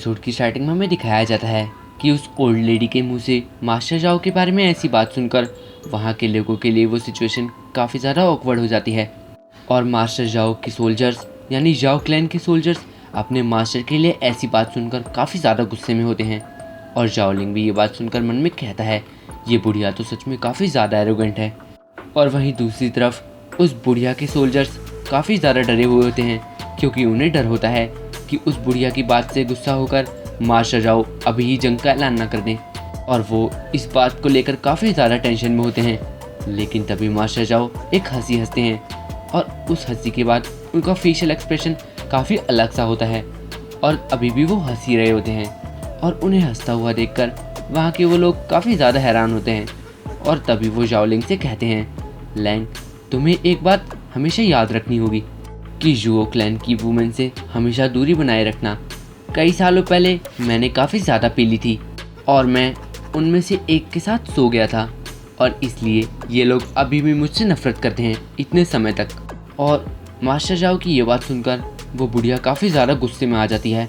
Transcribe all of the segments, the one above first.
Episode की starting में हमें दिखाया जाता है कि उस ओल्ड लेडी के मुंह से मास्टर जाओ के बारे में ऐसी बात सुनकर वहाँ के लोगों के लिए वो सिचुएशन काफ़ी ज़्यादा ऑकवर्ड हो जाती है और मास्टर जाओ की सोल्जर्स यानी जाओ क्लैन के सोल्जर्स अपने मास्टर के लिए ऐसी बात सुनकर काफ़ी ज़्यादा गुस्से में होते हैं। और जाओलिंग भी ये बात सुनकर मन में कहता है ये बुढ़िया तो सच में काफ़ी ज़्यादा एरोगेंट है। और वहीं दूसरी तरफ उस बुढ़िया के सोल्जर्स काफ़ी ज़्यादा डरे हुए होते हैं क्योंकि उन्हें डर होता है कि उस बुढ़िया की बात से गुस्सा होकर मास्टर जाओ अभी ही जंग का ऐलान न कर दें। और वो इस बात को लेकर काफ़ी ज़्यादा टेंशन में होते हैं। लेकिन तभी मास्टर जाओ एक हंसी हंसते हैं और उस हंसी के बाद उनका फेशियल एक्सप्रेशन काफ़ी अलग सा होता है और अभी भी वो हंस ही रहे होते हैं। और उन्हें हंसता हुआ देखकर वहाँ के वो लोग काफ़ी ज़्यादा हैरान होते हैं। और तभी वो जाओलिंग से कहते हैं लैंग, तुम्हें एक बात हमेशा याद रखनी होगी कि जुओ क्लैन की वुमेन से हमेशा दूरी बनाए रखना। कई सालों पहले मैंने काफ़ी ज़्यादा पी ली थी और मैं उनमें से एक के साथ सो गया था और इसलिए ये लोग अभी भी मुझसे नफरत करते हैं इतने समय तक। और मास्टर जाओ की ये बात सुनकर वो बुढ़िया काफ़ी ज़्यादा गुस्से में आ जाती है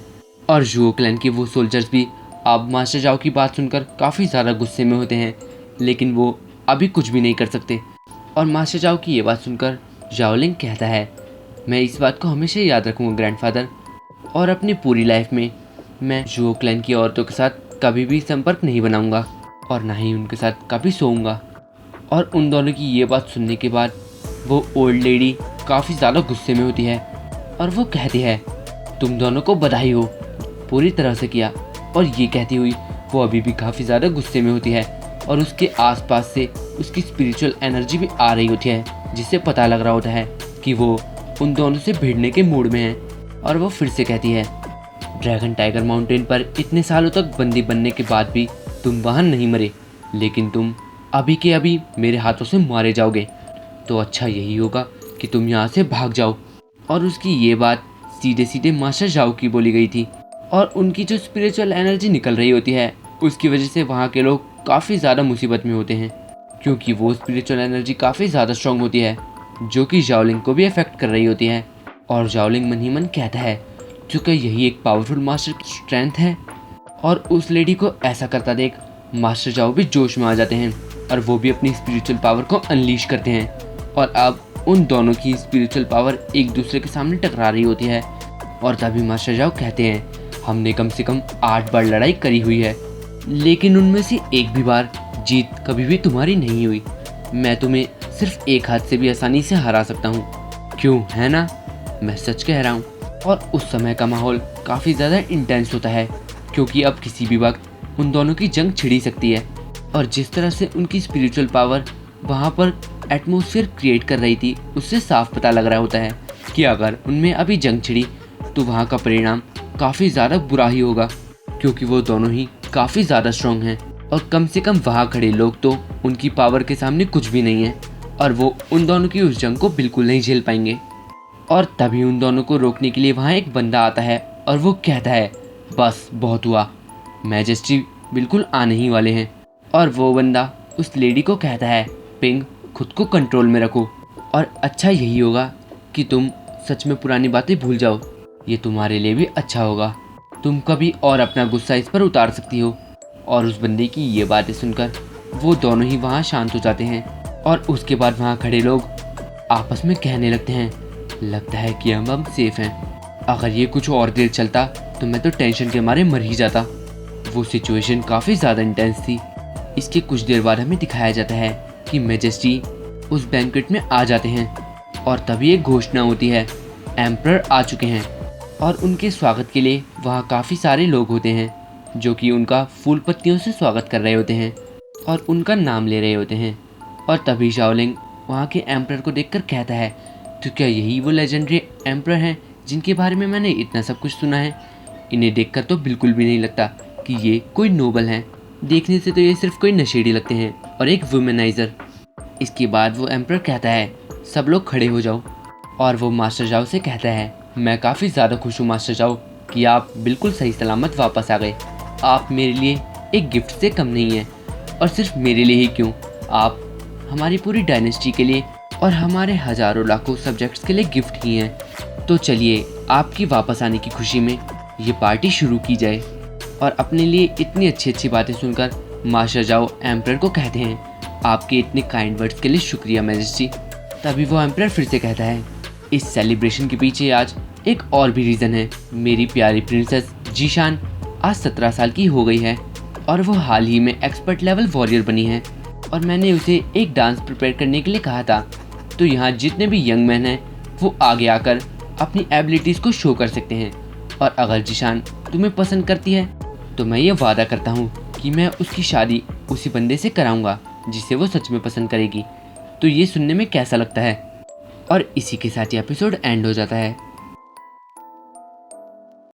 और जुओ क्लैन के वो सोल्जर्स भी अब मास्टर जाओ की बात सुनकर काफ़ी ज़्यादा गुस्से में होते हैं, लेकिन वो अभी कुछ भी नहीं कर सकते। और मास्टर जाओ की ये बात सुनकर जाओलिंग कहता है मैं इस बात को हमेशा याद रखूँगा ग्रैंडफादर, और अपनी पूरी लाइफ में मैं जुओ क्लैन की औरतों के साथ कभी भी संपर्क नहीं बनाऊंगा और ना ही उनके साथ कभी सोऊंगा। और उन दोनों की ये बात सुनने के बाद वो ओल्ड लेडी काफ़ी ज़्यादा गुस्से में होती है और वो कहती है तुम दोनों को बधाई हो, पूरी तरह से किया। और ये कहती हुई वो अभी भी काफ़ी ज़्यादा गुस्से में होती है और उसके आसपास से उसकी स्पिरिचुअल एनर्जी भी आ रही होती है जिससे पता लग रहा होता है कि वो उन दोनों से भिड़ने के मूड में है। और वो फिर से कहती है ड्रैगन टाइगर माउंटेन पर इतने सालों तक बंदी बनने के बाद भी तुम वहाँ नहीं मरे, लेकिन तुम अभी के अभी मेरे हाथों से मारे जाओगे, तो अच्छा यही होगा कि तुम यहाँ से भाग जाओ। और उसकी ये बात सीधे सीधे मास्टर जाओ की बोली गई थी और उनकी जो स्पिरिचुअल एनर्जी निकल रही होती है उसकी वजह से वहाँ के लोग काफ़ी ज़्यादा मुसीबत में होते हैं क्योंकि वो स्पिरिचुअल एनर्जी काफ़ी ज़्यादा स्ट्रॉन्ग होती है जो कि जाओलिंग को भी अफेक्ट कर रही होती है। और जाओलिंग मन ही मन कहता है चूँकि यही एक पावरफुल मास्टर की स्ट्रेंथ है। और उस लेडी को ऐसा करता देख मास्टर जाओ भी जोश में आ जाते हैं और वो भी अपनी स्पिरिचुअल पावर को अनलीश करते हैं। और अब उन दोनों की स्पिरिचुअल पावर एक दूसरे के सामने टकरा रही होती है। और तभी मास्टर जाओ कहते हैं हमने कम से कम 8 बार लड़ाई करी हुई है, लेकिन उनमें से एक भी बार जीत कभी भी तुम्हारी नहीं हुई। मैं तुम्हें सिर्फ एक हाथ से भी आसानी से हरा सकता हूँ, क्यों है ना? मैं सच कह रहा हूँ। और उस समय का माहौल काफ़ी ज़्यादा इंटेंस होता है क्योंकि अब किसी भी वक्त उन दोनों की जंग छिड़ी सकती है। और जिस तरह से उनकी स्पिरिचुअल पावर वहाँ पर एटमॉस्फेयर क्रिएट कर रही थी उससे साफ पता लग रहा होता है कि अगर उनमें अभी जंग छिड़ी तो वहाँ का परिणाम काफ़ी ज़्यादा बुरा ही होगा क्योंकि वो दोनों ही काफ़ी ज़्यादा स्ट्रॉन्ग हैं और कम से कम वहाँ खड़े लोग तो उनकी पावर के सामने कुछ भी नहीं है और वो उन दोनों की उस जंग को बिल्कुल नहीं झेल पाएंगे। और तभी उन दोनों को रोकने के लिए वहाँ एक बंदा आता है और वो कहता है बस बहुत हुआ, मैजेस्टी बिल्कुल आने ही वाले हैं। और वो बंदा उस लेडी को कहता है पिंग, खुद को कंट्रोल में रखो और अच्छा यही होगा कि तुम सच में पुरानी बातें भूल जाओ, ये तुम्हारे लिए भी अच्छा होगा, तुम कभी और अपना गुस्सा इस पर उतार सकती हो। और उस बंदे की ये बातें सुनकर वो दोनों ही वहाँ शांत हो जाते हैं और उसके बाद वहाँ खड़े लोग आपस में कहने लगते हैं लगता है कि हम सेफ हैं, अगर ये कुछ और देर चलता तो मैं तो टेंशन के मारे मर ही जाता। वो सिचुएशन काफ़ी ज़्यादा इंटेंस थी। इसके कुछ देर बाद हमें दिखाया जाता है कि मैजेस्टी उस बैंक्वेट में आ जाते हैं और तभी एक घोषणा होती है एम्परर आ चुके हैं। और उनके स्वागत के लिए वहाँ काफ़ी सारे लोग होते हैं जो कि उनका फूल पत्तियों से स्वागत कर रहे होते हैं और उनका नाम ले रहे होते हैं। और तभी जाओलिंग वहाँ के एम्परर को देखकर कहता है तो क्या यही वो लेजेंडरी एम्परर हैं जिनके बारे में मैंने इतना सब कुछ सुना है? इन्हें देखकर तो बिल्कुल भी नहीं लगता कि ये कोई नोबल हैं, देखने से तो ये सिर्फ कोई नशेड़ी लगते हैं और एक वुमेनाइज़र। इसके बाद वो एम्परर कहता है सब लोग खड़े हो जाओ। और वो मास्टर जाओ से कहता है मैं काफ़ी ज़्यादा खुश हूँ मास्टर जाओ कि आप बिल्कुल सही सलामत वापस आ गए। आप मेरे लिए एक गिफ्ट से कम नहीं हैं, और सिर्फ मेरे लिए ही क्यों, आप हमारी पूरी डायनेस्टी के लिए और हमारे हज़ारों लाखों सब्जेक्ट्स के लिए गिफ्ट ही हैं। तो चलिए आपकी वापस आने की खुशी में ये पार्टी शुरू की जाए। और अपने लिए इतनी अच्छी अच्छी बातें सुनकर मास्टर जाओ एम्परर को कहते हैं, आपके इतने काइंड वर्ड्स के लिए शुक्रिया मैजेस्टी। तभी वो एम्परर फिर से कहता है, इस सेलिब्रेशन के पीछे आज एक और भी रीज़न है। मेरी प्यारी प्रिंसेस जीशान आज 17 साल की हो गई है और वो हाल ही में एक्सपर्ट लेवल वॉरियर बनी है और मैंने उसे एक डांस प्रिपेयर करने के लिए कहा था। तो यहाँ जितने भी यंग मैन हैं वो आगे आकर अपनी एबिलिटीज़ को शो कर सकते हैं। और अगर जीशान तुम्हें पसंद करती है तो मैं ये वादा करता हूँ कि मैं उसकी शादी उसी बंदे से कराऊंगा जिसे वो सच में पसंद करेगी। तो ये सुनने में कैसा लगता है? और इसी के साथ ये एपिसोड एंड हो जाता है।